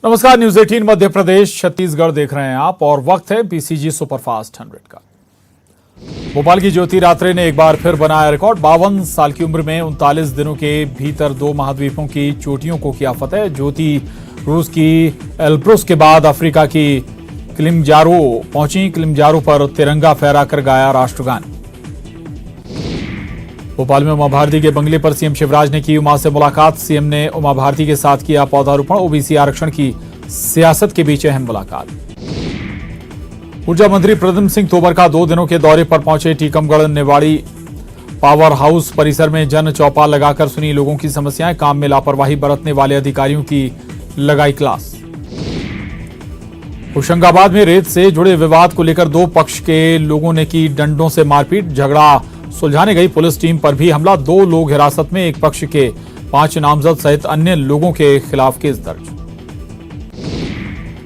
नमस्कार, न्यूज 18 मध्य प्रदेश छत्तीसगढ़ देख रहे हैं आप और वक्त है पीसीजी सुपरफास्ट 100 का। भोपाल की ज्योति रात्रे ने एक बार फिर बनाया रिकॉर्ड। 52 साल की उम्र में 39 दिनों के भीतर 2 महाद्वीपों की चोटियों को किया फतेह। ज्योति रूस की एल्ब्रुस के बाद अफ्रीका की किलिमंजारो पहुंची। किलिमंजारो पर तिरंगा फहराकर गाया राष्ट्रगान। भोपाल में उमा भारती के बंगले पर सीएम शिवराज ने की उमा से मुलाकात। सीएम ने उमा भारती के साथ किया पौधारोपण। ओबीसी आरक्षण की सियासत के बीच अहम मुलाकात। ऊर्जा मंत्री प्रद्युम्न सिंह तोमर का 2 दिनों के दौरे पर पहुंचे। टीकमगढ़ निवाड़ी पावर हाउस परिसर में जन चौपाल लगाकर सुनी लोगों की समस्याएं। काम में लापरवाही बरतने वाले अधिकारियों की लगाई क्लास। होशंगाबाद में रेत से जुड़े विवाद को लेकर 2 पक्ष के लोगों ने की डंडों से मारपीट। झगड़ा सुलझाने गई पुलिस टीम पर भी हमला। 2 लोग हिरासत में, एक पक्ष के 5 नामजद सहित अन्य लोगों के खिलाफ केस दर्ज।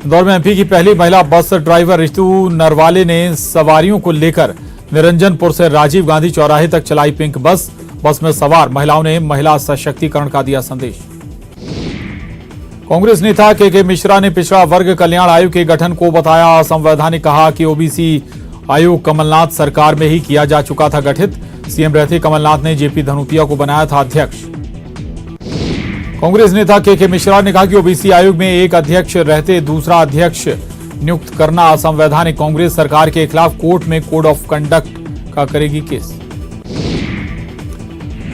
इंदौर में एमपी की पहली महिला बस ड्राइवर ऋतु नरवाले ने सवारियों को लेकर निरंजनपुर से राजीव गांधी चौराहे तक चलाई पिंक बस। बस में सवार महिलाओं ने महिला सशक्तिकरण का दिया संदेश। कांग्रेस नेता के मिश्रा ने पिछड़ा वर्ग कल्याण आयोग के गठन को बताया असंवैधानिक। कहा कि ओबीसी आयोग कमलनाथ सरकार में ही किया जा चुका था गठित। सीएम रहते कमलनाथ ने जेपी धनोतिया को बनाया था अध्यक्ष। कांग्रेस नेता के मिश्रा ने कहा कि ओबीसी आयोग में एक अध्यक्ष रहते दूसरा अध्यक्ष नियुक्त करना असंवैधानिक। कांग्रेस सरकार के खिलाफ कोर्ट में कोड ऑफ कंडक्ट का करेगी केस।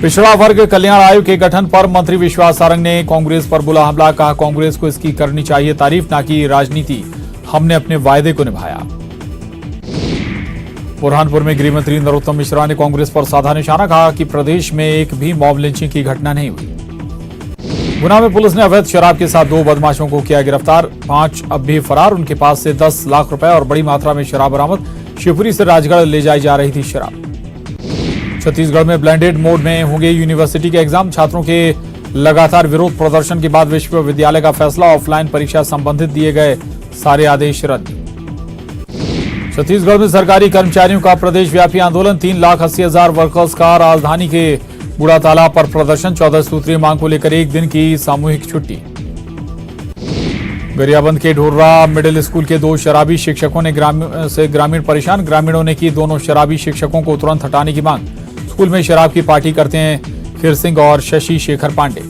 पिछड़ा वर्ग कल्याण आयोग के गठन पर मंत्री विश्वास सारंग ने कांग्रेस पर बोला हमला। कहा कांग्रेस को इसकी करनी चाहिए तारीफ, ना कि राजनीति। हमने अपने वायदे को निभाया। बुरहानपुर में गृह मंत्री नरोत्तम मिश्रा ने कांग्रेस पर साधा निशाना। कहा कि प्रदेश में एक भी मॉब लिंचिंग की घटना नहीं हुई। गुना में पुलिस ने अवैध शराब के साथ 2 बदमाशों को किया गिरफ्तार। 5 अब भी फरार। उनके पास से 10 लाख रुपए और बड़ी मात्रा में शराब बरामद। शिवपुरी से राजगढ़ ले जाई जा रही थी शराब। छत्तीसगढ़ में ब्लेंडेड मोड में होंगे यूनिवर्सिटी के एग्जाम। छात्रों के लगातार विरोध प्रदर्शन के बाद विश्वविद्यालय का फैसला। ऑफलाइन परीक्षा संबंधित दिए गए सारे आदेश रद्द। छत्तीसगढ़ में सरकारी कर्मचारियों का प्रदेशव्यापी आंदोलन। 3,80,000 वर्कर्स का राजधानी के बूढ़ा तालाब पर प्रदर्शन। 14 सूत्रीय मांग को लेकर 1 दिन की सामूहिक छुट्टी। गरियाबंद के ढोर्रा मिडिल स्कूल के 2 शराबी शिक्षकों ने ग्रामीण परेशान। ग्रामीणों ने की दोनों शराबी शिक्षकों को तुरंत हटाने की मांग। स्कूल में शराब की पार्टी करते हैं खीर सिंह और शशि शेखर पांडे।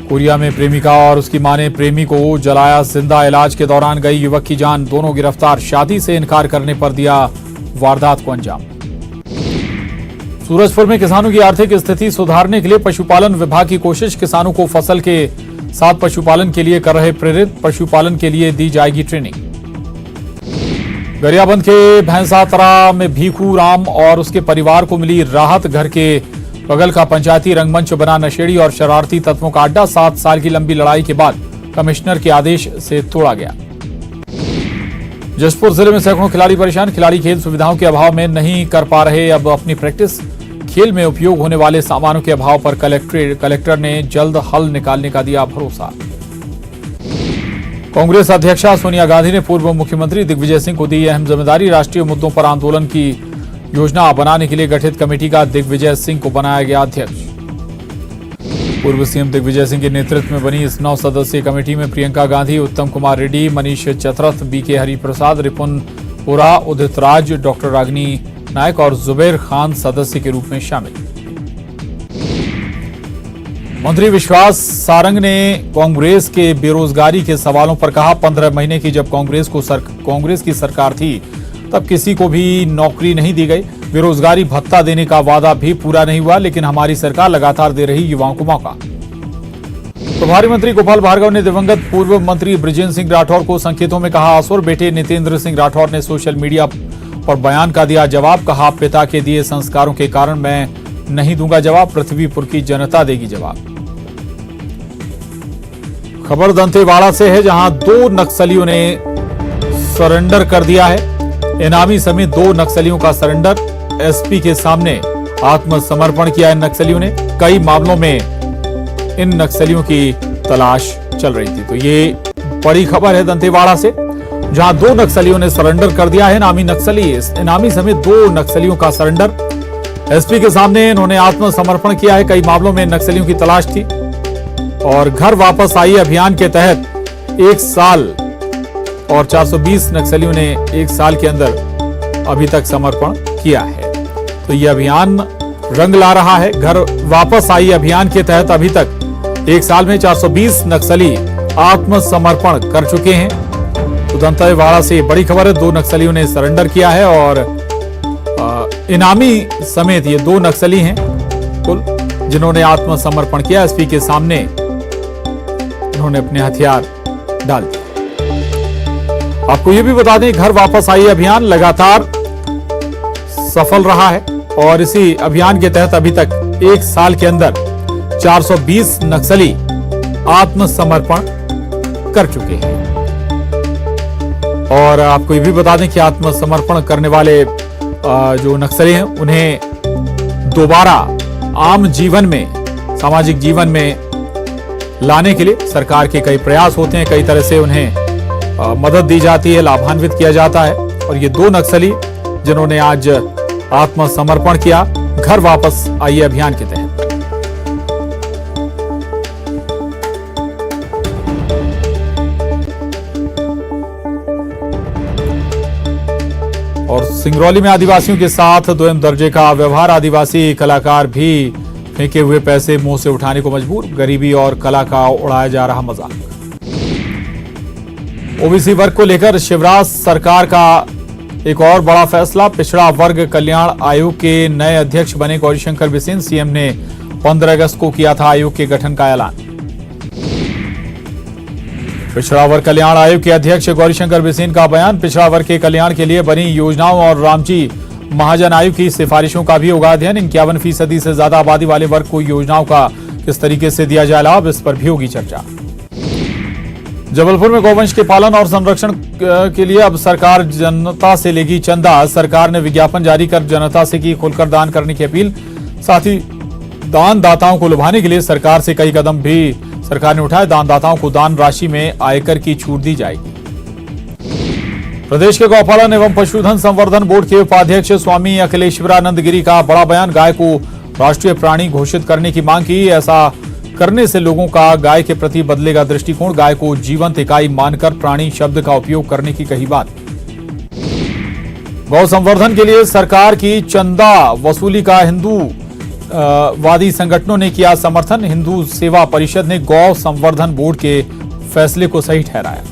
कोरिया में प्रेमिका और उसकी मां ने प्रेमी को जलाया जिंदा। इलाज के दौरान गई युवक की जान। दोनों गिरफ्तार। शादी से इनकार करने पर दिया वारदात को अंजाम। सूरजपुर में किसानों की आर्थिक स्थिति सुधारने के लिए पशुपालन विभाग की कोशिश। किसानों को फसल के साथ पशुपालन के लिए कर रहे प्रेरित। पशुपालन के लिए दी जाएगी ट्रेनिंग। गरियाबंद के भैंसातरा में भीखू राम और उसके परिवार को मिली राहत। घर के बगल का पंचायती रंगमंच बना नशेड़ी और शरारती तत्वों का अड्डा। 7 साल की लंबी लड़ाई के बाद कमिश्नर के आदेश से तोड़ा गया। जशपुर जिले में सैकड़ों खिलाड़ी परेशान। खिलाड़ी खेल सुविधाओं के अभाव में नहीं कर पा रहे अब अपनी प्रैक्टिस। खेल में उपयोग होने वाले सामानों के अभाव पर कलेक्टर ने जल्द हल निकालने का दिया भरोसा। कांग्रेस अध्यक्षा सोनिया गांधी ने पूर्व मुख्यमंत्री दिग्विजय सिंह को दी अहम जिम्मेदारी। राष्ट्रीय मुद्दों पर आंदोलन की योजना बनाने के लिए गठित कमेटी का दिग्विजय सिंह को बनाया गया अध्यक्ष। पूर्व सीएम दिग्विजय सिंह के नेतृत्व में बनी इस 9 सदस्यीय कमेटी में प्रियंका गांधी, उत्तम कुमार रेड्डी, मनीष चतरथ, बीके हरिप्रसाद, रिपुन पुरा, उदित राज, डॉक्टर रागिनी नायक और जुबैर खान सदस्य के रूप में शामिल। मंत्री विश्वास सारंग ने कांग्रेस के बेरोजगारी के सवालों पर कहा 15 महीने की जब कांग्रेस की सरकार थी तब किसी को भी नौकरी नहीं दी गई। बेरोजगारी भत्ता देने का वादा भी पूरा नहीं हुआ, लेकिन हमारी सरकार लगातार दे रही युवाओं को मौका। प्रभारी मंत्री गोपाल भार्गव ने दिवंगत पूर्व मंत्री बृजेंद्र सिंह राठौर को संकेतों में कहा असुर। बेटे नितेंद्र सिंह राठौर ने सोशल मीडिया पर बयान का दिया जवाब। कहा पिता के दिए संस्कारों के कारण मैं नहीं दूंगा जवाब। पृथ्वीपुर की जनता देगी जवाब। खबर दंतेवाड़ा से है, जहां 2 नक्सलियों ने सरेंडर कर दिया है। इनामी समेत 2 नक्सलियों का सरेंडर। एसपी के सामने आत्मसमर्पण किया इन नक्सलियों ने। कई मामलों में इन नक्सलियों की तलाश चल रही थी। तो ये बड़ी खबर है दंतेवाड़ा से, जहां 2 नक्सलियों ने सरेंडर कर दिया है। इनामी समेत 2 नक्सलियों का सरेंडर। एसपी के सामने इन्होंने आत्मसमर्पण किया है। कई मामलों में नक्सलियों की तलाश थी। और घर वापस आई अभियान के तहत 1 साल और 420 नक्सलियों ने 1 साल के अंदर अभी तक समर्पण किया है। तो यह अभियान रंग ला रहा है। घर वापस आई अभियान के तहत अभी तक 1 साल में 420 नक्सली आत्मसमर्पण कर चुके हैं। तो दंतेवाड़ा से बड़ी खबर है, 2 नक्सलियों ने सरेंडर किया है और इनामी समेत ये 2 नक्सली हैं कुल जिन्होंने आत्मसमर्पण किया। एसपी के सामने उन्होंने अपने हथियार डाल दिए। आपको ये भी बता दें, घर वापस आई अभियान लगातार सफल रहा है और इसी अभियान के तहत अभी तक 1 साल के अंदर 420 नक्सली आत्मसमर्पण कर चुके हैं। और आपको ये भी बता दें कि आत्मसमर्पण करने वाले जो नक्सली हैं उन्हें दोबारा आम जीवन में, सामाजिक जीवन में लाने के लिए सरकार के कई प्रयास होते हैं। कई तरह से उन्हें मदद दी जाती है, लाभान्वित किया जाता है। और ये 2 नक्सली जिन्होंने आज आत्मसमर्पण किया घर वापस आइए अभियान के तहत। और सिंगरौली में आदिवासियों के साथ दोयम दर्जे का व्यवहार, आदिवासी कलाकार भी फेंके हुए पैसे मुंह से उठाने को मजबूर। गरीबी और कला का उड़ाया जा रहा मजाक। ओबीसी वर्ग को लेकर शिवराज सरकार का एक और बड़ा फैसला। पिछड़ा वर्ग कल्याण आयोग के नए अध्यक्ष बने गौरीशंकर बिसेन। सीएम ने 15 अगस्त को किया था आयोग के गठन का ऐलान। पिछड़ा वर्ग कल्याण आयोग के अध्यक्ष गौरीशंकर बिसेन का बयान। पिछड़ा वर्ग के कल्याण के लिए बनी योजनाओं और रामजी महाजन आयोग की सिफारिशों का भी होगा अध्ययन। 51% से ज्यादा आबादी वाले वर्ग को योजनाओं का किस तरीके से दिया जाए लाभ, इस पर भी होगी चर्चा। जबलपुर में गौवंश के पालन और संरक्षण के लिए अब सरकार जनता से लेगी चंदा। सरकार ने विज्ञापन जारी कर जनता से की खुलकर दान करने की अपील। साथ ही दानदाताओं को लुभाने के लिए सरकार से कई कदम भी सरकार ने उठाए। दानदाताओं को दान राशि में आयकर की छूट दी जाएगी। प्रदेश के गौपालन एवं पशुधन संवर्धन बोर्ड के उपाध्यक्ष स्वामी अखिलेश्वरानंद गिरी का बड़ा बयान। गाय को राष्ट्रीय प्राणी घोषित करने की मांग की। ऐसा करने से लोगों का गाय के प्रति बदलेगा दृष्टिकोण। गाय को जीवंत इकाई मानकर प्राणी शब्द का उपयोग करने की कही बात। गौ संवर्धन के लिए सरकार की चंदा वसूली का हिंदू वादी संगठनों ने किया समर्थन। हिंदू सेवा परिषद ने गौ संवर्धन बोर्ड के फैसले को सही ठहराया।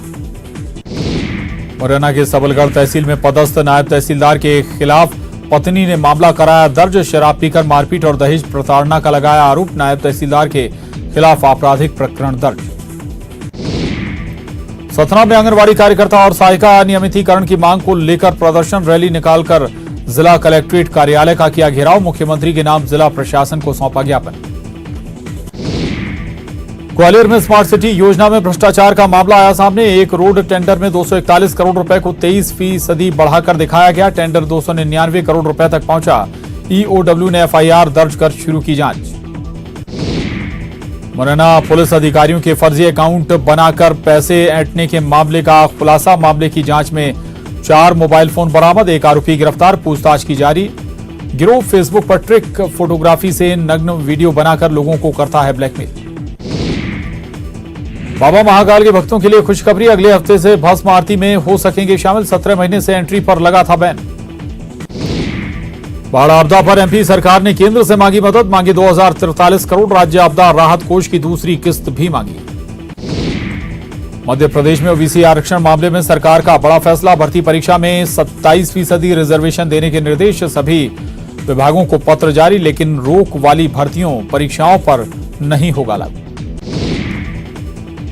मुरैना के सबलगढ़ तहसील में पदस्थ नायब तहसीलदार के खिलाफ पत्नी ने मामला कराया दर्ज। शराब पीकर मारपीट और दहेज प्रताड़ना का लगाया आरोप। नायब तहसीलदार के खिलाफ आपराधिक प्रकरण दर्ज। सतना में आंगनबाड़ी कार्यकर्ता और सहायिका अनियमितीकरण की मांग को लेकर प्रदर्शन रैली निकालकर जिला कलेक्ट्रेट कार्यालय का किया घेराव। मुख्यमंत्री के नाम जिला प्रशासन को सौंपा ज्ञापन। ग्वालियर में स्मार्ट सिटी योजना में भ्रष्टाचार का मामला आया सामने। एक रोड टेंडर में 241 करोड़ रुपए को 23% बढ़ाकर दिखाया गया। टेंडर 299 करोड़ रुपए तक पहुंचा। ईओडब्ल्यू ने एफआईआर दर्ज कर शुरू की जांच। मुरैना पुलिस अधिकारियों के फर्जी अकाउंट बनाकर पैसे ऐंठने के मामले का खुलासा। मामले की जांच में 4 मोबाइल फोन बरामद। एक आरोपी गिरफ्तार, पूछताछ की जारी। गिरोह फेसबुक पर ट्रिक फोटोग्राफी से नग्न वीडियो बनाकर लोगों को करता है ब्लैकमेल। बाबा महाकाल के भक्तों के लिए खुशखबरी। अगले हफ्ते से भस्म आरती में हो सकेंगे शामिल। 17 महीने से एंट्री पर लगा था बैन। बाढ़ आपदा पर एमपी सरकार ने केंद्र से मांगी मदद। मांगी 2043 करोड़। राज्य आपदा राहत कोष की दूसरी किस्त भी मांगी। मध्य प्रदेश में ओबीसी आरक्षण मामले में सरकार का बड़ा फैसला। भर्ती परीक्षा में 27% रिजर्वेशन देने के निर्देश। सभी विभागों को पत्र जारी, लेकिन रोक वाली भर्तियों परीक्षाओं पर नहीं होगा लागू।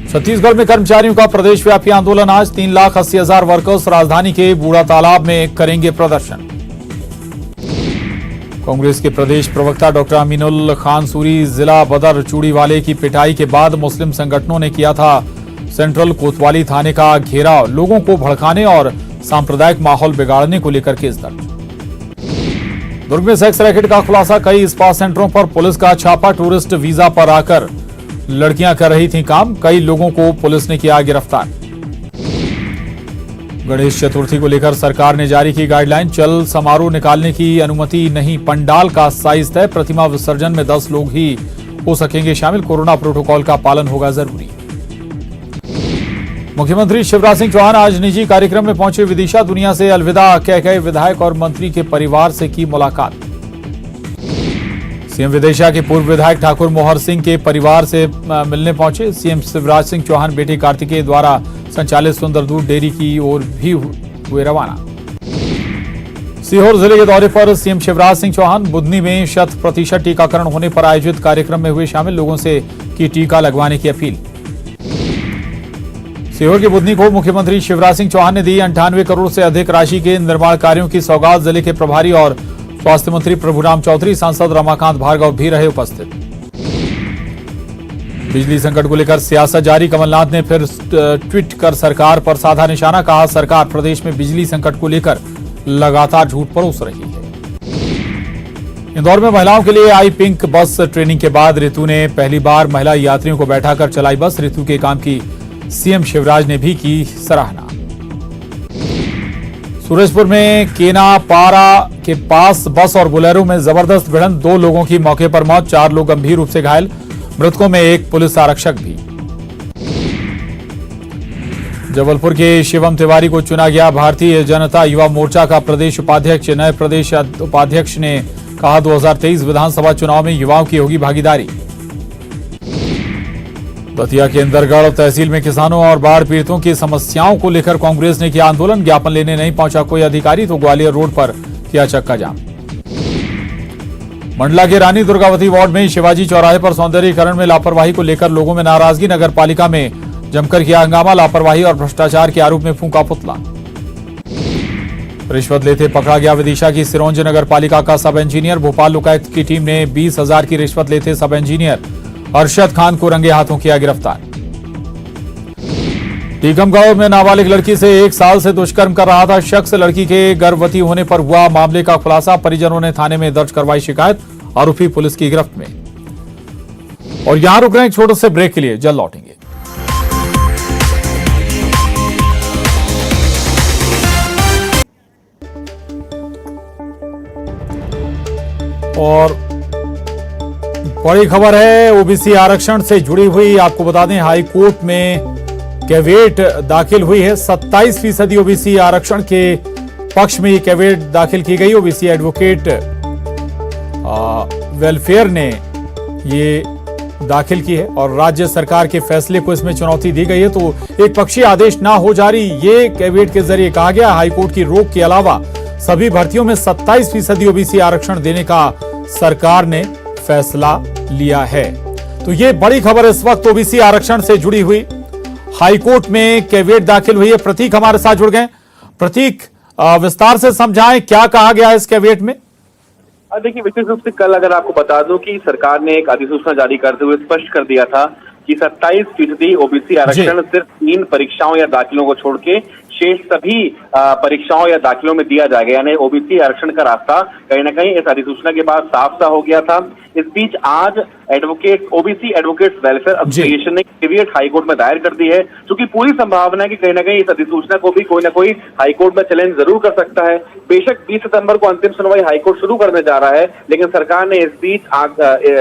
छत्तीसगढ़ में कर्मचारियों का प्रदेशव्यापी आंदोलन आज। 3,80,000 वर्कर्स राजधानी के बूढ़ा तालाब में करेंगे प्रदर्शन। कांग्रेस के प्रदेश प्रवक्ता डॉक्टर अमीनुल खान सूरी जिला बदर चूड़ीवाले की पिटाई के बाद मुस्लिम संगठनों ने किया था सेंट्रल कोतवाली थाने का घेराव। लोगों को भड़काने और सांप्रदायिक माहौल बिगाड़ने को लेकर केस दर्ज। दुर्ग में सेक्स रैकेट का खुलासा। कई स्पा सेंटरों पर पुलिस का छापा। टूरिस्ट वीजा पर आकर लड़कियां कर रही थीं काम। कई लोगों को पुलिस ने किया गिरफ्तार। गणेश चतुर्थी को लेकर सरकार ने जारी की गाइडलाइन। चल समारोह निकालने की अनुमति नहीं। पंडाल का साइज तय। प्रतिमा विसर्जन में 10 लोग ही हो सकेंगे शामिल। कोरोना प्रोटोकॉल का पालन होगा जरूरी। मुख्यमंत्री शिवराज सिंह चौहान आज निजी कार्यक्रम में पहुंचे। विदिशा दुनिया से अलविदा कह गए विधायक और मंत्री के परिवार से की मुलाकात। सीएम विदिशा के पूर्व विधायक ठाकुर मोहर सिंह के परिवार से मिलने पहुंचे। सीएम शिवराज सिंह चौहान बेटे कार्तिकेय द्वारा संचालित सुंदर दूध डेयरी की ओर भी हुए रवाना। सीहोर जिले के दौरे पर सीएम शिवराज सिंह चौहान बुधनी में 100% टीकाकरण होने पर आयोजित कार्यक्रम में हुए शामिल। लोगों से की टीका लगवाने की अपील। सीहोर के बुधनी को मुख्यमंत्री शिवराज सिंह चौहान ने दी 98 करोड़ से अधिक राशि के निर्माण कार्यों की सौगात। जिले के प्रभारी और स्वास्थ्य मंत्री प्रभुराम चौधरी, सांसद रमाकांत भार्गव भी रहे उपस्थित। बिजली संकट को लेकर सियासत जारी। कमलनाथ ने फिर ट्वीट कर सरकार पर साधा निशाना। कहा, सरकार प्रदेश में बिजली संकट को लेकर लगातार झूठ परोस रही है। इंदौर में महिलाओं के लिए आई पिंक बस। ट्रेनिंग के बाद रितु ने पहली बार महिला यात्रियों को बैठाकर चलाई बस। रितु के काम की सीएम शिवराज ने भी की सराहना। सूरजपुर में केना पारा के पास बस और बोलेरो में जबरदस्त भिड़ंत। 2 लोगों की मौके पर मौत, 4 लोग गंभीर रूप से घायल। मृतकों में एक पुलिस आरक्षक भी। जबलपुर के शिवम तिवारी को चुना गया भारतीय जनता युवा मोर्चा का प्रदेश उपाध्यक्ष। नए प्रदेश उपाध्यक्ष ने कहा, 2023 विधानसभा चुनाव में युवाओं की होगी भागीदारी। दतिया के इंदरगढ़ तहसील में किसानों और बाढ़ पीड़ितों की समस्याओं को लेकर कांग्रेस ने किया आंदोलन। ज्ञापन लेने नहीं पहुंचा कोई अधिकारी तो ग्वालियर रोड पर किया चक्का जाम। मंडला के रानी दुर्गावती वार्ड में शिवाजी चौराहे पर सौंदर्यीकरण में लापरवाही को लेकर लोगों में नाराजगी। नगर पालिका में जमकर किया हंगामा। लापरवाही और भ्रष्टाचार के आरोप में फूंका पुतला। रिश्वत लेते पकड़ा गया विदिशा की सिरोंज नगर पालिका का सब इंजीनियर। भोपाल लोकायुक्त की टीम ने 20,000 की रिश्वत लेते सब इंजीनियर अरशद खान को रंगे हाथों किया गिरफ्तार। टीकमगढ़ में नाबालिग लड़की से 1 साल से दुष्कर्म कर रहा था शख्स। लड़की के गर्भवती होने पर हुआ मामले का खुलासा। परिजनों ने थाने में दर्ज करवाई शिकायत। आरोपी पुलिस की गिरफ्त में। और यहां रुक रहे हैं एक छोटे से ब्रेक के लिए, जल्द लौटेंगे। और बड़ी खबर है ओबीसी आरक्षण से जुड़ी हुई। आपको बता दें, हाई कोर्ट में कैविएट दाखिल हुई है। 27% ओबीसी आरक्षण के पक्ष में ये कैविएट दाखिल की गई। ओबीसी एडवोकेट वेलफेयर ने ये दाखिल की है और राज्य सरकार के फैसले को इसमें चुनौती दी गई है। तो एक पक्षीय आदेश ना हो जारी, ये कैविएट के जरिए कहा गया। हाईकोर्ट की रोक के अलावा सभी भर्तियों में 27% ओबीसी आरक्षण देने का सरकार ने फैसला लिया है। तो ये बड़ी खबर इस वक्त ओबीसी आरक्षण से जुड़ी हुई। हाईकोर्ट में कैविएट दाखिल हुई है। प्रतीक हमारे साथ जुड़ गए। प्रतीक, विस्तार से समझाएं क्या कहा गया है इस कैविएट में। देखिए, विशेष रूप से कल अगर आपको बता दूं कि सरकार ने एक अधिसूचना जारी करते हुए स्पष्ट कर दिया था कि 27% ओबीसी आरक्षण सिर्फ 3 परीक्षाओं या दाखिलों को छोड़ के शेष सभी परीक्षाओं या दाखिलों में दिया जाएगा। यानी ओबीसी आरक्षण का रास्ता कहीं ना कहीं इस अधिसूचना के बाद साफ सा हो गया था। इस बीच आज ओबीसी एडवोकेट्स वेलफेयर एसोसिएशन ने कैविएट हाईकोर्ट में दायर कर दी है, क्योंकि पूरी संभावना है कि कहीं ना कहीं इस अधिसूचना को भी कोई ना कोई हाईकोर्ट में चैलेंज जरूर कर सकता है। बेशक 20 सितंबर को अंतिम सुनवाई हाईकोर्ट शुरू करने जा रहा है, लेकिन सरकार ने इस बीच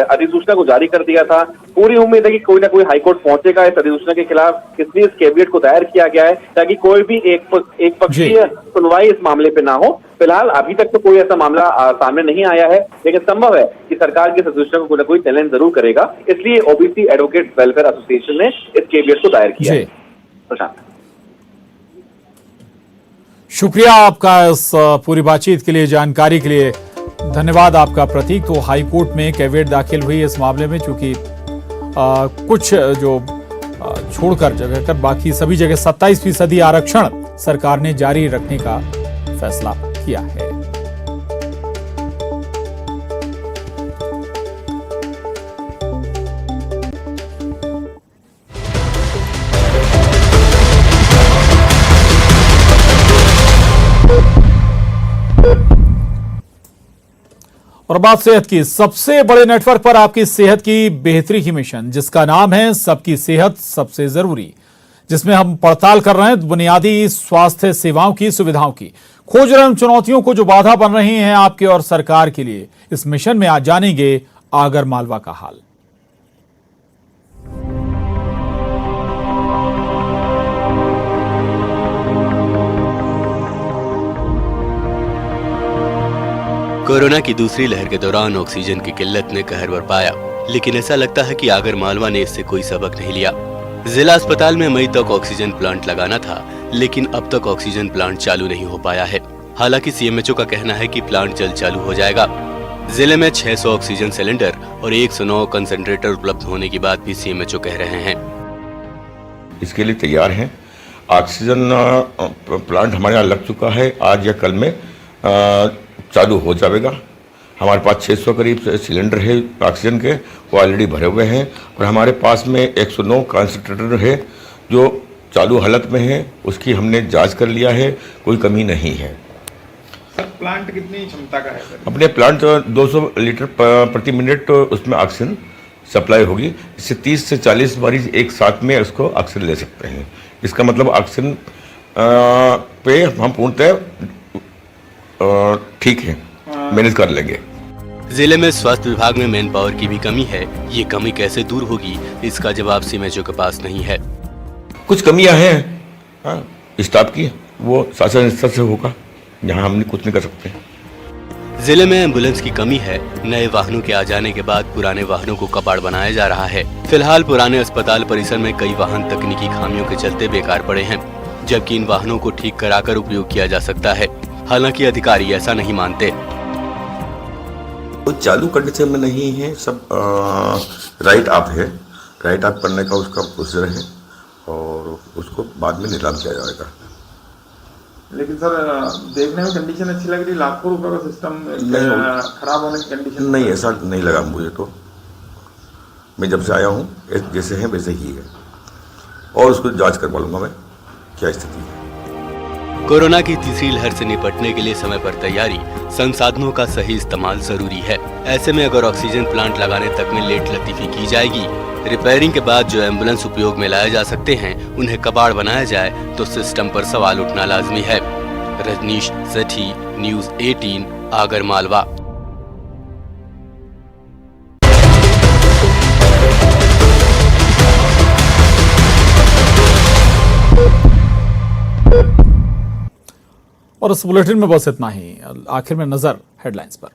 अधिसूचना को जारी कर दिया था। पूरी उम्मीद है कि कोई ना कोई हाईकोर्ट पहुंचेगा इस अधिसूचना के खिलाफ, इसलिए इस कैविएट को दायर किया गया है ताकि कोई भी एक पक्षीय सुनवाई इस मामले पे ना हो। फिलहाल अभी तक तो कोई ऐसा मामला सामने नहीं आया है, लेकिन संभव है कि सरकार की अधिसूचना को कोई ना कोई चैलेंज जरूर करेगा। इसलिए ओबीसी एडवोकेट वेलफेयर एसोसिएशन ने इस कैविएट को दायर किया है। प्रशांत, शुक्रिया आपका इस पूरी बातचीत के लिए, जानकारी के लिए धन्यवाद आपका प्रतीक। तो हाईकोर्ट में कैविएट दाखिल हुई इस मामले में, चूंकि कुछ जो छोड़कर जगह कर बाकी सभी जगह 27% आरक्षण सरकार ने जारी रखने का फैसला किया है। और बात सेहत की। सबसे बड़े नेटवर्क पर आपकी सेहत की बेहतरी की मिशन, जिसका नाम है सबकी सेहत सबसे जरूरी, जिसमें हम पड़ताल कर रहे हैं बुनियादी स्वास्थ्य सेवाओं की, सुविधाओं की, खोज रहे हैं चुनौतियों को जो बाधा बन रही हैं आपके और सरकार के लिए। इस मिशन में आज जानेंगे आगर मालवा का हाल। कोरोना की दूसरी लहर के दौरान ऑक्सीजन की किल्लत ने कहर बरपाया, लेकिन ऐसा लगता है कि आगर मालवा ने इससे कोई सबक नहीं लिया। जिला अस्पताल में मई तक ऑक्सीजन प्लांट लगाना था, लेकिन अब तक ऑक्सीजन प्लांट चालू नहीं हो पाया है। हालांकि सीएमएचओ का कहना है कि प्लांट जल्द चालू हो जाएगा। जिले में 600 ऑक्सीजन सिलेंडर और 109 कंसंट्रेटर उपलब्ध होने की बात भी सीएमएचओ कह रहे हैं। इसके लिए तैयार हैं। ऑक्सीजन प्लांट हमारे यहाँ लग चुका है, आज या कल में चालू हो जाएगा। हमारे पास 600 करीब सिलेंडर है ऑक्सीजन के, वो ऑलरेडी भरे हुए हैं और हमारे पास में 109 कंसंट्रेटर है जो चालू हालत में है। उसकी हमने जांच कर लिया है, कोई कमी नहीं है। सर प्लांट कितनी क्षमता का है सर? अपने प्लांट 200 लीटर प्रति मिनट उसमें ऑक्सीजन सप्लाई होगी। इससे 30 से 40 मरीज एक साथ में उसको ऑक्सीजन ले सकते हैं। इसका मतलब ऑक्सीजन पे हम पूर्णतः ठीक है, मैनेज कर लेंगे। जिले में स्वास्थ्य विभाग में मैन पावर की भी कमी है। ये कमी कैसे दूर होगी, इसका जवाब सीएमएचओ के पास नहीं है। कुछ कमियां हैं स्टाफ की, वो शासन स्तर से होगा, यहाँ हम कुछ नहीं कर सकते। जिले में एम्बुलेंस की कमी है। नए वाहनों के आ जाने के बाद पुराने वाहनों को कबाड़ बनाया जा रहा है। फिलहाल पुराने अस्पताल परिसर में कई वाहन तकनीकी खामियों के चलते बेकार पड़े हैं, जबकि इन वाहनों को ठीक कराकर उपयोग किया जा सकता है। हालांकि अधिकारी ऐसा नहीं मानते। वो चालू कंडीशन में नहीं है, सब राइट ऑफ है। राइट ऑफ करने का उसका प्रोसीजर है और उसको बाद में नीलाम किया जाएगा। लेकिन सर देखने में कंडीशन अच्छी लग रही, लाखों रुपए का सिस्टम खराब होने की कंडीशन नहीं, ऐसा नहीं लगा मुझे तो। मैं जब से आया हूँ जैसे है वैसे ही है और उसको जांच करवा लूँगा मैं क्या स्थिति है। कोरोना की तीसरी लहर से निपटने के लिए समय पर तैयारी, संसाधनों का सही इस्तेमाल जरूरी है। ऐसे में अगर ऑक्सीजन प्लांट लगाने तक में लेट लतीफी की जाएगी, रिपेयरिंग के बाद जो एम्बुलेंस उपयोग में लाए जा सकते हैं उन्हें कबाड़ बनाया जाए, तो सिस्टम पर सवाल उठना लाजमी है। रजनीश सेठी, न्यूज़ 18, आगर मालवा। और इस बुलेटिन में बस इतना ही। आखिर में नजर हेडलाइंस पर।